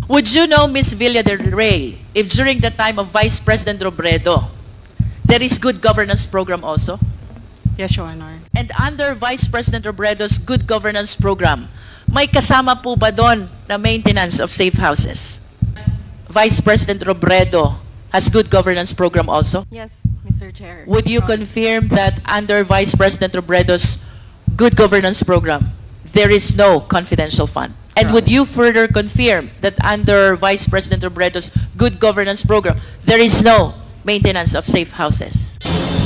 Would you know, Ms. Villa del Rey, if during the time of Vice President Robredo, there is good governance program also? Yes, Your Honor. And under Vice President Robredo's good governance program, may kasama po ba doon na maintenance of safe houses? Vice President Robredo has good governance program also? Yes, Mr. Chair. Would you confirm that under Vice President Robredo's good governance program, there is no confidential fund? And would you further confirm that under Vice President Robredo's good governance program, there is no maintenance of safe houses?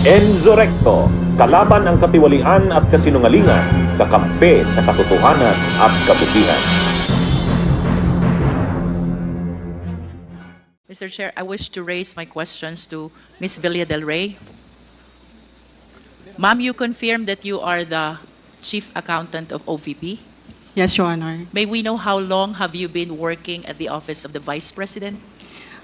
Enzo kalaban ang katiwalian at kasinungalingan, kakampi sa katotohanan at kabutihan. Mr. Chair, I wish to raise my questions to Ms. Villa del Rey. Ma'am, you confirm that you are the Chief Accountant of OVP? Yes, Your Honor. May we know how long have you been working at the Office of the Vice President?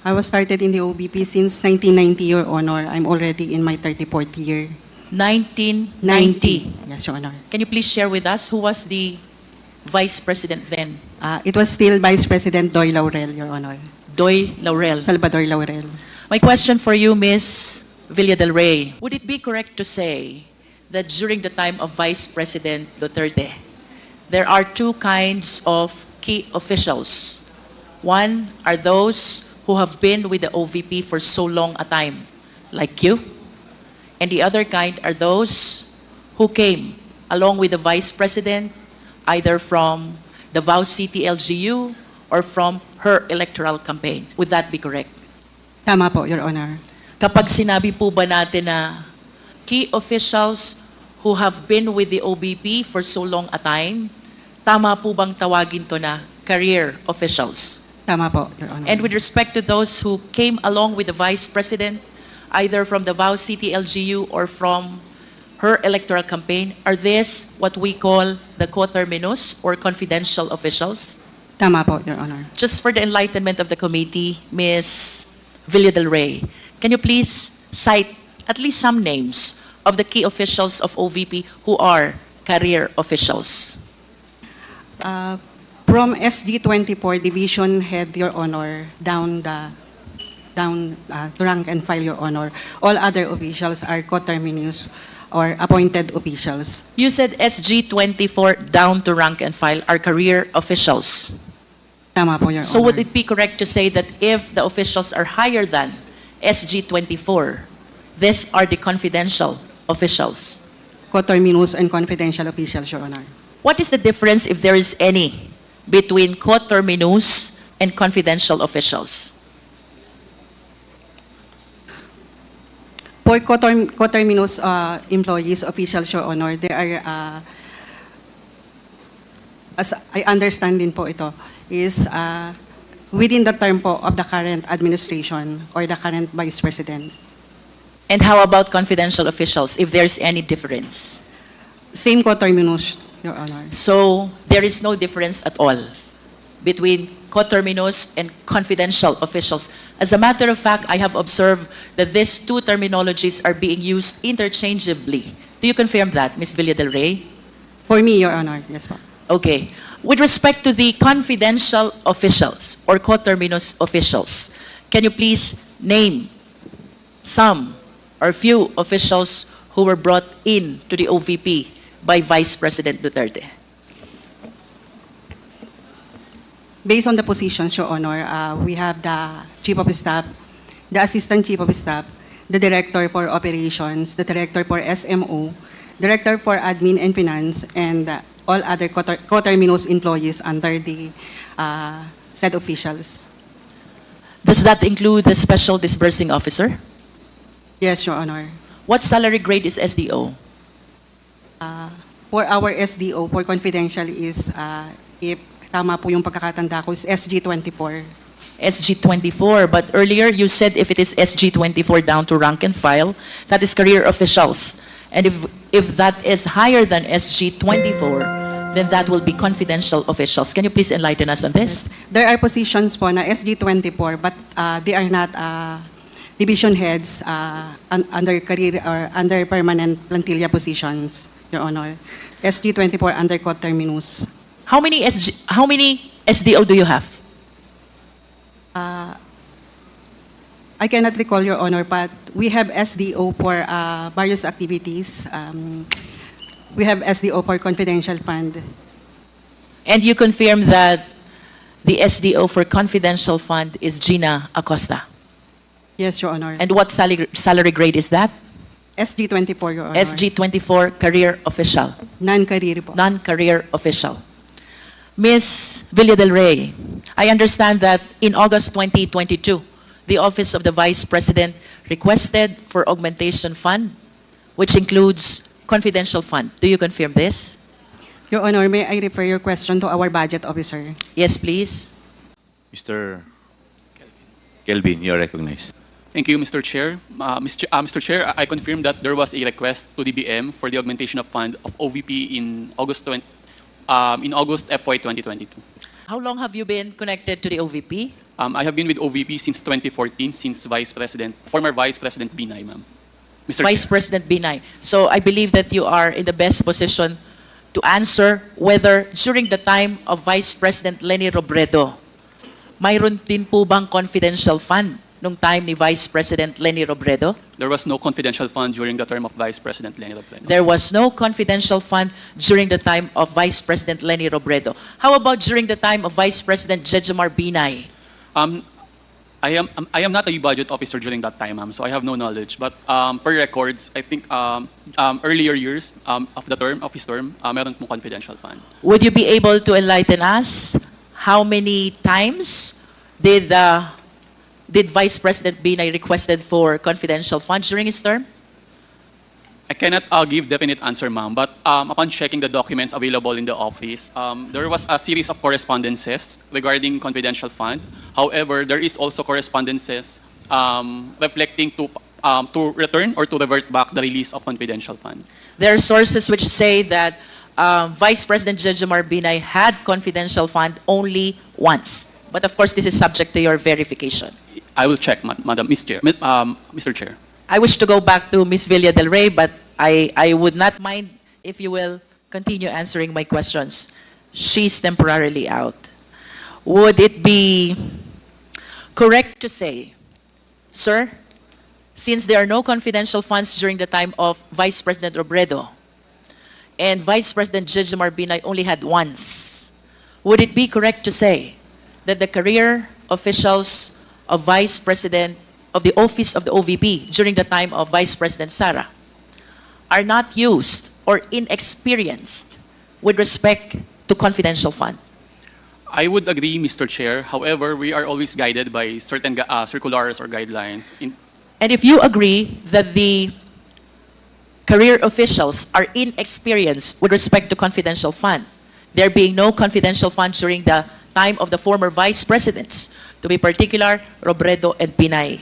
I was started in the OBP since 1990, Your Honor. I'm already in my 34th year. 1990. Yes, Your Honor. Can you please share with us who was the Vice President then? It was still Vice President Doy Laurel, Your Honor. Doy Laurel. Salvador Laurel. My question for you, Ms. Villa del Rey, would it be correct to say that during the time of Vice President Duterte, there are two kinds of key officials? One are those who have been with the OVP for so long a time, like you. And the other kind are those who came along with the Vice President, either from the Davao City LGU or from her electoral campaign. Would that be correct? Tama po, Your Honor. Kapag sinabi po ba natin na key officials who have been with the OVP for so long a time, tama po bang tawagin to na career officials? Tama po, Your Honor. And with respect to those who came along with the Vice President, either from the Davao City LGU or from her electoral campaign, are these what we call the coterminous or confidential officials? Tama po, Your Honor. Just for the enlightenment of the committee, Ms. Villa del Rey, can you please cite at least some names of the key officials of OVP who are career officials? From SG24 Division Head, Your Honor, down to rank and file, Your Honor, all other officials are coterminous or appointed officials. You said SG24 down to rank and file are career officials. Tama po, Your So Honor. would it be correct to say that if the officials are higher than SG24, these are the confidential officials? Coterminous and confidential officials, Your Honor. What is the difference, if there is any, between coterminous and confidential officials? For coterminous employees, officials, Your Honor, they are, as I understand din po ito, is within the term po of the current administration or the current Vice President. And how about confidential officials, if there's any difference? Same coterminous, Your Honor. So there is no difference at all between coterminous and confidential officials. As a matter of fact, I have observed that these two terminologies are being used interchangeably. Do you confirm that, Ms. Villa del Rey? For me, Your Honor, yes po. Okay. With respect to the confidential officials or coterminous officials, can you please name some or few officials who were brought in to the OVP by Vice President Duterte? Based on the positions, Your Honor, we have the Chief of Staff, the Assistant Chief of Staff, the Director for Operations, the Director for SMO, Director for Admin and Finance, and all other coterminous employees under the said officials. Does that include the Special Disbursing Officer? Yes, Your Honor. What salary grade is SDO? For our SDO, for confidential is, if tama po yung pagkakatanda ko, is SG24. SG24, but earlier you said if it is SG24 down to rank and file, that is career officials. And if that is higher than SG24, then that will be confidential officials. Can you please enlighten us on this? There are positions po na SG24, but they are not division heads under career or under permanent plantilla positions, Your Honor. SG24 under coterminous. How many SDO do you have? I cannot recall, Your Honor, but we have SDO for various activities. We have SDO for confidential fund. And you confirm that the SDO for confidential fund is Gina Acosta. Yes, Your Honor. And what salary grade is that? SG24, Your Honor. SG24 career official, Non-career po. non-career official. Ms. Villa del Rey, I understand that in August 2022, the Office of the Vice President requested for augmentation fund, which includes confidential fund. Do you confirm this? Your Honor, may I refer your question to our budget officer? Yes, please. Mr. Kelvin, you are recognized. Thank you, Mr. Chair. Mr. Chair, I confirm that there was a request to DBM for the augmentation of fund of OVP in August FY 2022. How long have you been connected to the OVP? I have been with OVP since 2014, since former Vice President Binay, ma'am. Mr. Vice Chair. President Binay. So I believe that you are in the best position to answer whether during the time of Vice President Lenirobredo, mayroon din po bang confidential fund nung time ni Vice President Lenirobredo? There was no confidential fund during the term of Vice President Leni Robredo. There was no confidential fund during the time of Vice President Lenirobredo. How about during the time of Vice President Jejomar Binay? I am not a budget officer during that time, ma'am, so I have no knowledge. But per records, I think earlier years of his term, meron pong confidential fund. Would you be able to enlighten us how many times did Vice President Binay requested for confidential funds during his term? I cannot give definite answer, ma'am, but upon checking the documents available in the office, there was a series of correspondences regarding confidential fund. However, there is also correspondences reflecting to return or to revert back the release of confidential fund. There are sources which say that Vice President Jejomar Binay had confidential fund only once. But of course, this is subject to your verification. I will check, Madam Mr. Chair. I wish to go back to Ms. Villa del Rey, but I would not mind if you will continue answering my questions. She's temporarily out. Would it be correct to say, sir, since there are no confidential funds during the time of Vice President Robredo, and Vice President Jejomar Binay only had once, would it be correct to say that the career officials of Vice President of the Office of the OVP during the time of Vice President Sara are not used or inexperienced with respect to confidential fund? I would agree, Mr. Chair. However, we are always guided by certain circulars or guidelines. And if you agree that the career officials are inexperienced with respect to confidential fund, there being no confidential fund during the time of the former vice presidents, to be particular, Robredo and Binay,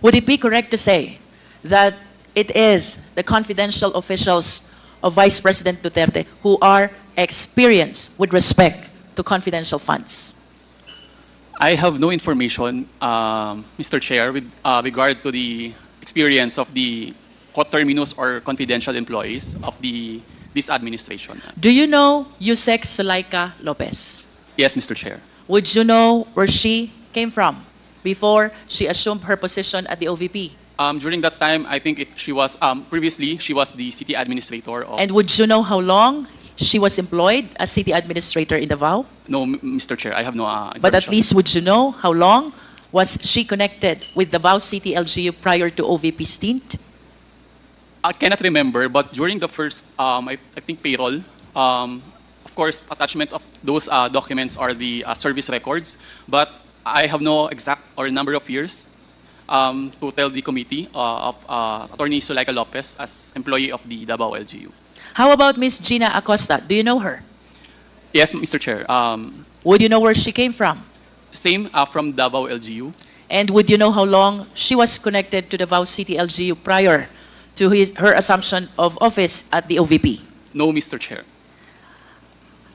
would it be correct to say that it is the confidential officials of Vice President Duterte who are experienced with respect to confidential funds? I have no information, Mr. Chair, with regard to the experience of the coterminous or confidential employees of this administration. Do you know Yusek Sulaika Lopez? Yes, Mr. Chair. Would you know where she came from before she assumed her position at the OVP? During that time, I think previously she was the city administrator of... And would you know how long she was employed as city administrator in Davao? No, Mr. Chair, I have no information. But at least would you know how long was she connected with Davao City LGU prior to OVP stint? I cannot remember, but during the first, I think, payroll, of course, attachment of those documents are the service records, but I have no exact or number of years to tell the committee of Attorney Sulaika Lopez as employee of the Davao LGU. How about Ms. Gina Acosta? Do you know her? Yes, Mr. Chair. Would you know where she came from? Same from Davao LGU. And would you know how long she was connected to Davao City LGU prior to her assumption of office at the OVP? No, Mr. Chair.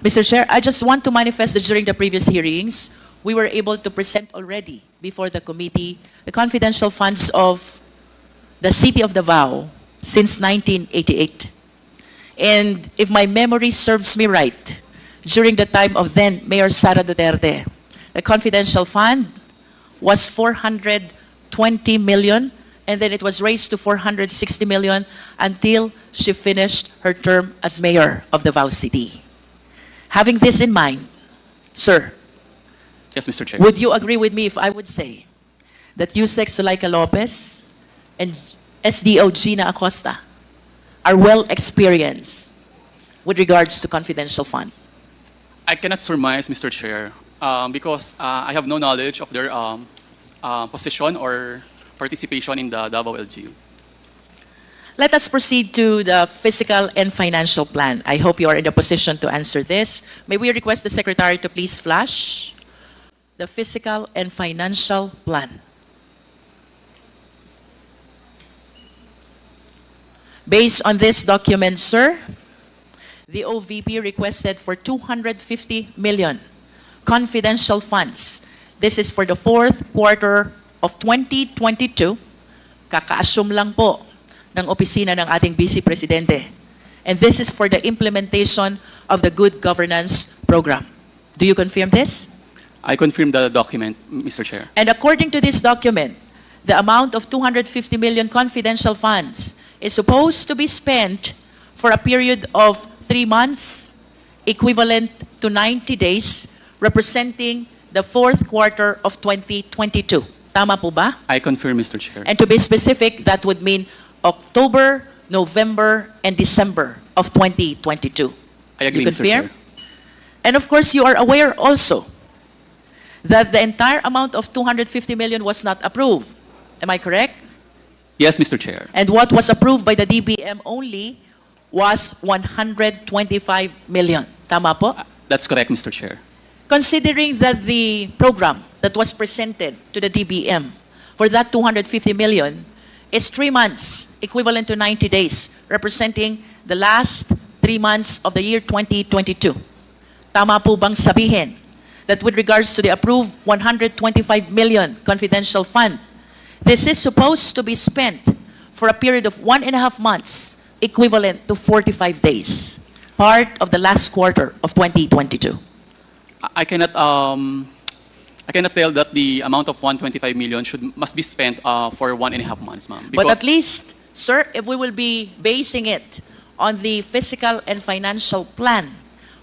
Mr. Chair, I just want to manifest that during the previous hearings, we were able to present already before the committee the confidential funds of the city of Davao since 1988. And if my memory serves me right, during the time of then Mayor Sara Duterte, the confidential fund was 420 million, and then it was raised to 460 million until she finished her term as mayor of Davao City. Having this in mind, sir, Yes, Mr. Chair. would you agree with me if I would say that Yusek Sulaika Lopez and SDO Gina Acosta are well experienced with regards to confidential fund? I cannot surmise, Mr. Chair, because I have no knowledge of their position or participation in the Davao LGU. Let us proceed to the fiscal and financial plan. I hope you are in a position to answer this. May we request the Secretary to please flash the fiscal and financial plan. Based on this document, sir, the OVP requested for 250 million confidential funds. This is for the fourth quarter of 2022. Kaka-assume lang po ng opisina ng ating Vice Presidente. And this is for the implementation of the Good Governance Program. Do you confirm this? I confirm the document, Mr. Chair. And according to this document, the amount of 250 million confidential funds is supposed to be spent for a period of 3 months, equivalent to 90 days, representing the fourth quarter of 2022. Tama po ba? I confirm, Mr. Chair. And to be specific, that would mean October, November, and December of 2022. I agree, You Mr. confirm? Chair. And of course, you are aware also that the entire amount of 250 million was not approved. Am I correct? Yes, Mr. Chair. And what was approved by the DBM only was 125 million. Tama po? That's correct, Mr. Chair. Considering that the program that was presented to the DBM for that 250 million is 3 months, equivalent to 90 days, representing the last 3 months of the year 2022. Tama po bang sabihin that with regards to the approved 125 million confidential fund, this is supposed to be spent for a period of 1.5 months, equivalent to 45 days, part of the last quarter of 2022? I cannot tell that the amount of 125 million must be spent for 1.5 months, ma'am. But at least, sir, if we will be basing it on the fiscal and financial plan,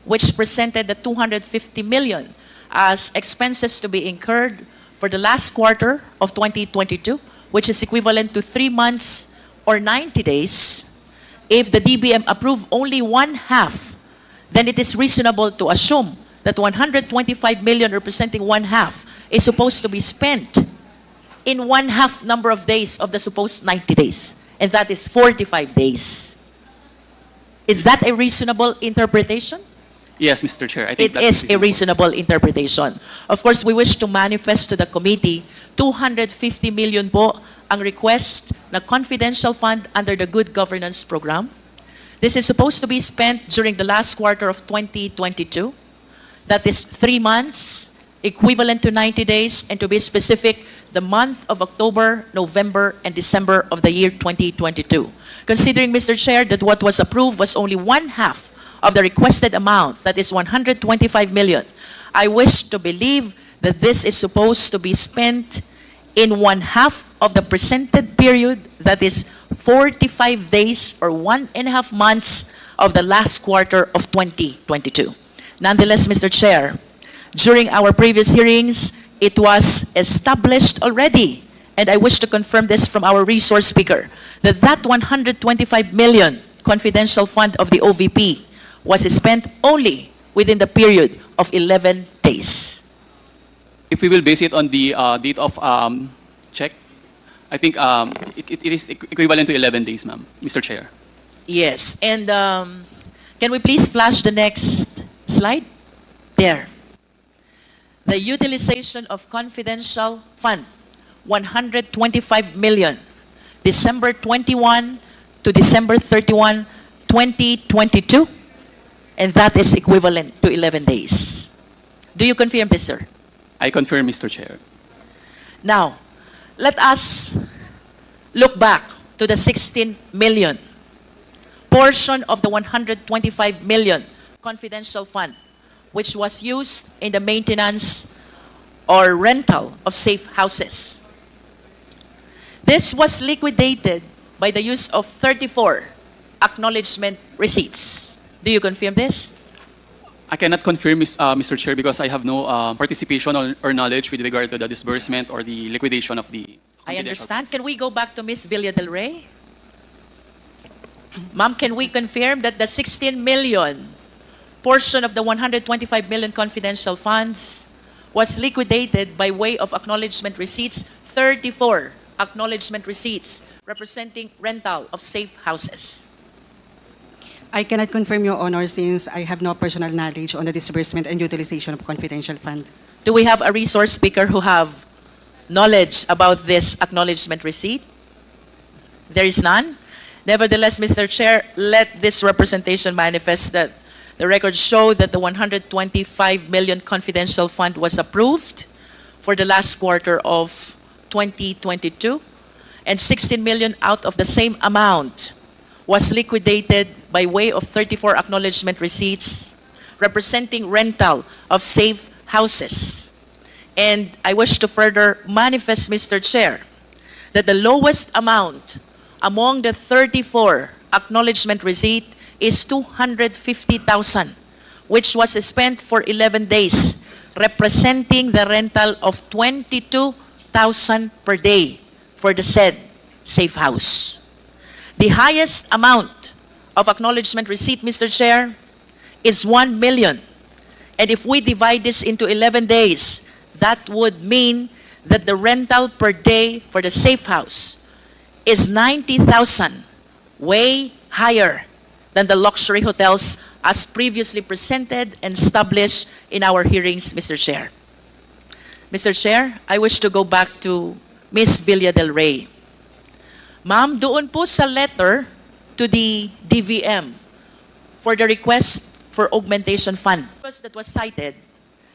which presented the 250 million as expenses to be incurred for the last quarter of 2022, which is equivalent to 3 months or 90 days, if the DBM approve only 1/2, then it is reasonable to assume that 125 million representing 1/2 is supposed to be spent in 1/2 number of days of the supposed 90 days. And that is 45 days. Is that a reasonable interpretation? Yes, Mr. Chair. I think It is a reasonable interpretation. Of course, we wish to manifest to the committee 250 million po ang request na confidential fund under the Good Governance Program. This is supposed to be spent during the last quarter of 2022. That is 3 months, equivalent to 90 days, and to be specific, the month of October, November, and December of the year 2022. Considering, Mr. Chair, that what was approved was only 1/2 of the requested amount, that is 125 million, I wish to believe that this is supposed to be spent in 1/2 of the presented period, that is 45 days or 1.5 months of the last quarter of 2022. Nonetheless, Mr. Chair, during our previous hearings, it was established already, and I wish to confirm this from our resource speaker, that that 125 million confidential fund of the OVP was spent only within the period of 11 days. If we will base it on the date of check, I think it is equivalent to 11 days, ma'am, Mr. Chair. Yes, and can we please flash the next slide? There. The utilization of confidential fund, 125 million, December 21 to December 31, 2022, and that is equivalent to 11 days. Do you confirm this, sir? I confirm, Mr. Chair. Now, let us look back to the 16 million portion of the 125 million confidential fund, which was used in the maintenance or rental of safe houses. This was liquidated by the use of 34 acknowledgement receipts. Do you confirm this? I cannot confirm, Mr. Chair, because I have no participation or knowledge with regard to the disbursement or the liquidation of the. I understand. Can we go back to Ms. Villa del Rey? Ma'am, can we confirm that the 16 million portion of the 125 million confidential funds was liquidated by way of acknowledgement receipts, 34 acknowledgement receipts representing rental of safe houses? I cannot confirm, Your Honor, since I have no personal knowledge on the disbursement and utilization of confidential fund. Do we have a resource speaker who have knowledge about this acknowledgement receipt? There is none. Nevertheless, Mr. Chair, let this representation manifest that the records show that the 125 million confidential fund was approved for the last quarter of 2022, and 16 million out of the same amount was liquidated by way of 34 acknowledgement receipts representing rental of safe houses. And I wish to further manifest, Mr. Chair, that the lowest amount among the 34 acknowledgement receipt is 250,000, which was spent for 11 days, representing the rental of 22,000 per day for the said safe house. The highest amount of acknowledgement receipt, Mr. Chair, is 1 million. And if we divide this into 11 days, that would mean that the rental per day for the safe house is 90,000, way higher than the luxury hotels as previously presented and established in our hearings, Mr. Chair. Mr. Chair, I wish to go back to Ms. Villa del Rey. Ma'am, doon po sa letter to the DVM for the request for augmentation fund that was cited,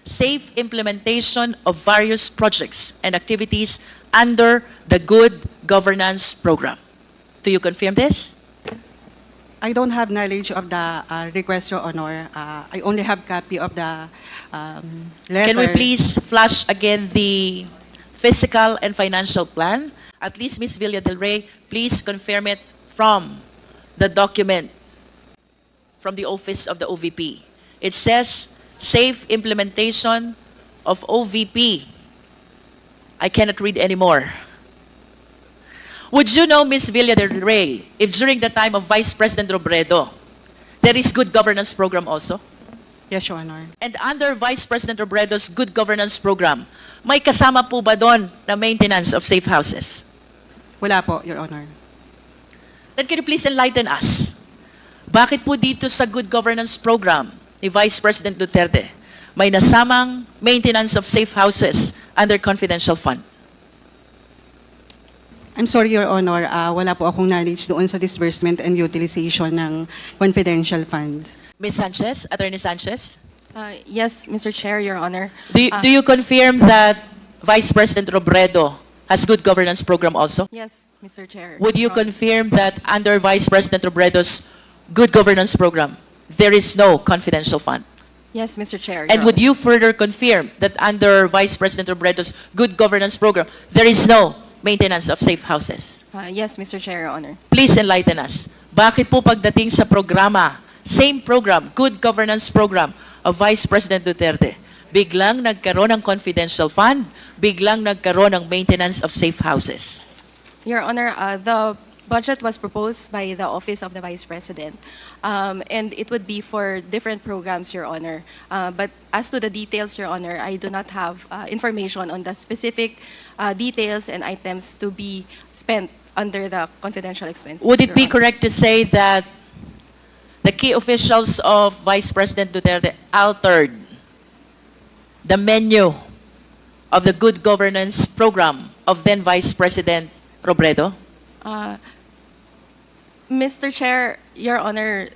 safe implementation of various projects and activities under the Good Governance Program. Do you confirm this? I don't have knowledge of the request, Your Honor. I only have copy of the letter. Can we please flash again the fiscal and financial plan? At least, Ms. Villa del Rey, please confirm it from the document from the office of the OVP. It says, safe implementation of OVP. I cannot read anymore. Would you know, Ms. Villa del Rey, if during the time of Vice President Robredo, there is good governance program also? Yes, Your Honor. And under Vice President Robredo's good governance program, may kasama po ba doon na maintenance of safe houses? Wala po, Your Honor. Then can you please enlighten us? Bakit po dito sa good governance program ni Vice President Duterte may nasamang maintenance of safe houses under confidential fund? I'm sorry, Your Honor. Wala po akong knowledge doon sa disbursement and utilization ng confidential funds. Ms. Sanchez, Attorney Sanchez, Yes, Mr. Chair, Your Honor. do you confirm that Vice President Robredo has good governance program also? Yes, Mr. Chair. Would you Your Honor. confirm that under Vice President Robredo's good governance program, there is no confidential fund? Yes, Mr. Chair. And Your would you further confirm that under Vice President Robredo's good governance program, there is no maintenance of safe houses? Honor. Yes, Mr. Chair, Your Honor. Please enlighten us. Bakit po pagdating sa programa, same program, good governance program of Vice President Duterte, biglang nagkaroon ng confidential fund, biglang nagkaroon ng maintenance of safe houses? Your Honor, the budget was proposed by the Office of the Vice President, and it would be for different programs, Your Honor. But as to the details, Your Honor, I do not have information on the specific details and items to be spent under the confidential expense. Would it Your be Honor. correct to say that the key officials of Vice President Duterte altered the menu of the good governance program of then Vice President Robredo? Mr. Chair, Your Honor,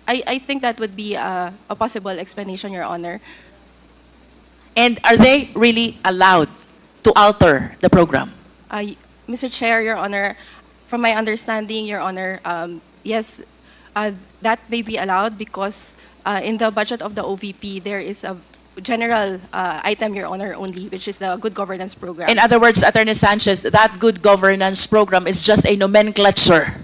I think that would be a possible explanation, Your Honor. And are they really allowed to alter the program? Mr. Chair, Your Honor, from my understanding, Your Honor, yes, that may be allowed because in the budget of the OVP, there is a general item, Your Honor, only, which is the good governance program. In other words, Attorney Sanchez, that good governance program is just a nomenclature.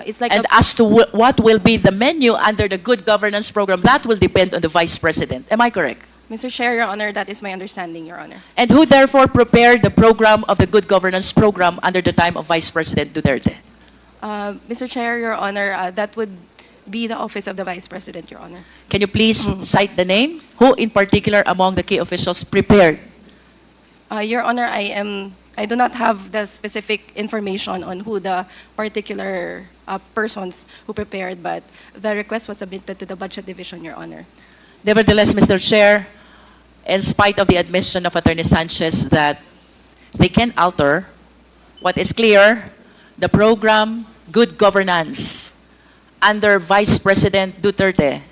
It's like And a, as to what will be the menu under the good governance program, that will depend on the Vice President. Am I correct? Mr. Chair, Your Honor, that is my understanding, Your Honor. And who therefore prepared the program of the good governance program under the time of Vice President Duterte? Mr. Chair, Your Honor, that would be the Office of the Vice President, Your Honor. Can you please cite the name? Who in particular among the key officials prepared? Your Honor, I do not have the specific information on who the particular persons who prepared, but the request was submitted to the Budget Division, Your Honor. Nevertheless, Mr. Chair, in spite of the admission of Attorney Sanchez that they can alter, what is clear, the program Good Governance under Vice President Duterte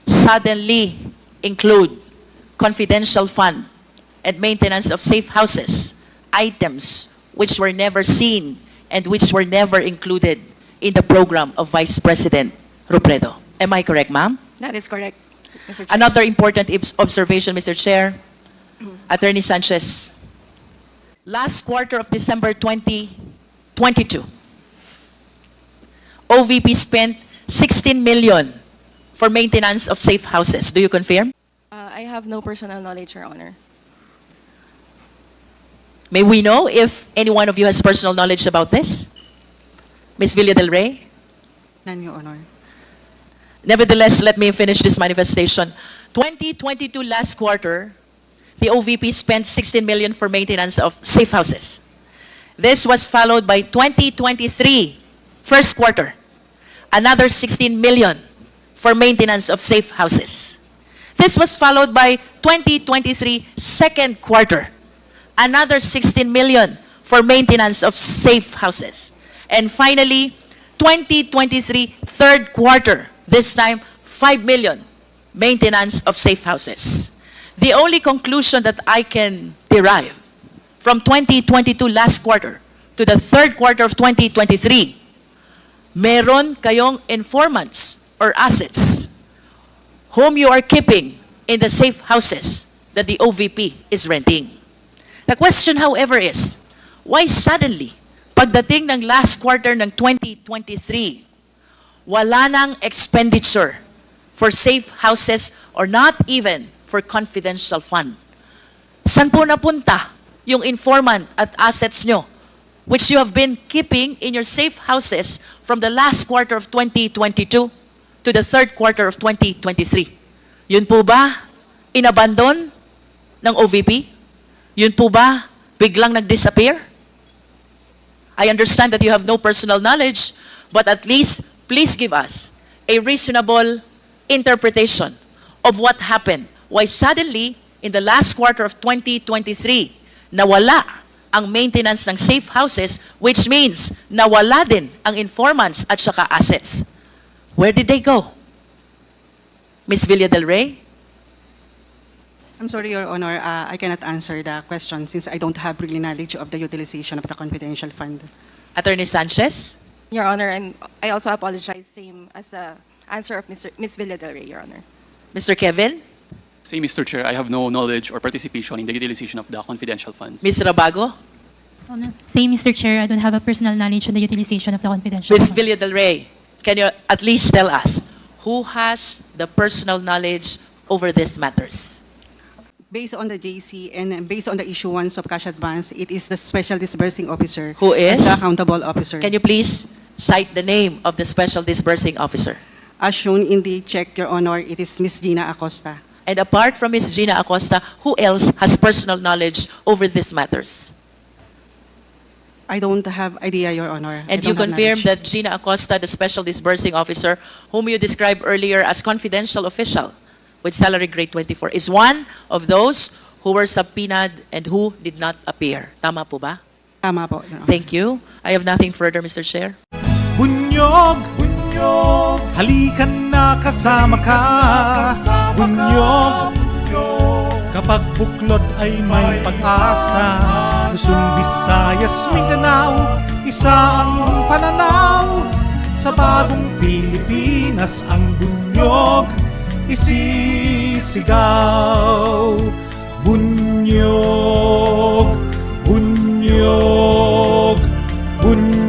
suddenly include confidential fund and maintenance of safe houses, items which were never seen and which were never included in the program of Vice President Robredo. Am I correct, ma'am? That is correct, Mr. Chair. Another important observation, Mr. Chair. Attorney Sanchez, last quarter of December 2022, OVP spent 16 million for maintenance of safe houses. Do you confirm? I have no personal knowledge, Your Honor. May we know if any one of you has personal knowledge about this? Ms. Villa del Rey? None, Your Honor. Nevertheless, let me finish this manifestation. 2022 last quarter, the OVP spent 16 million for maintenance of safe houses. This was followed by 2023 first quarter, another 16 million for maintenance of safe houses. This was followed by 2023 second quarter, another 16 million for maintenance of safe houses. And finally, 2023 third quarter, this time 5 million maintenance of safe houses. The only conclusion that I can derive from 2022 last quarter to the third quarter of 2023, meron kayong informants or assets whom you are keeping in the safe houses that the OVP is renting. The question, however, is, why suddenly, pagdating ng last quarter ng 2023, wala nang expenditure for safe houses or not even for confidential fund? San po napunta yung informant at assets nyo which you have been keeping in your safe houses from the last quarter of 2022 to the third quarter of 2023? Yun po ba inabandon ng OVP? Yun po ba biglang nag-disappear? I understand that you have no personal knowledge, but at least please give us a reasonable interpretation of what happened. Why suddenly, in the last quarter of 2023, nawala ang maintenance ng safe houses, which means nawala din ang informants at saka assets. Where did they go? Ms. Villa del Rey? I'm sorry, Your Honor, I cannot answer the question since I don't have really knowledge of the utilization of the confidential fund. Attorney Sanchez? Your Honor, I also apologize, same as the answer of Ms. Villa del Rey, Your Honor. Mr. Kevin? Say, Mr. Chair, I have no knowledge or participation in the utilization of the confidential funds. Ms. Rabago? Same, Mr. Chair. I don't have a personal knowledge on the utilization of the confidential Ms. funds. Villa del Rey, can you at least tell us who has the personal knowledge over these matters? Based on the JC and based on the issuance of cash advance, it is the Special Disbursing Officer. Who is? As the accountable officer. Can you please cite the name of the Special Disbursing Officer? As shown in the check, Your Honor, it is Ms. Gina Acosta. And apart from Ms. Gina Acosta, who else has personal knowledge over these matters? I don't have idea, Your Honor. I And you don't have confirm knowledge. that Gina Acosta, the Special Disbursing Officer, whom you described earlier as confidential official with salary grade 24, is one of those who were subpoenaed and who did not appear. Tama po ba? Tama po, Your Honor. Thank you. I have nothing further, Mr. Chair. Bunyog, bunyog, halikan na kasama ka. Bunyog, kapag buklod ay may pag-asa. Luzon, Visayas, Mindanao, isa ang pananaw. Sa bagong Pilipinas ang bunyog isisigaw. sigaw. Bunyog, bunyog, bunyog.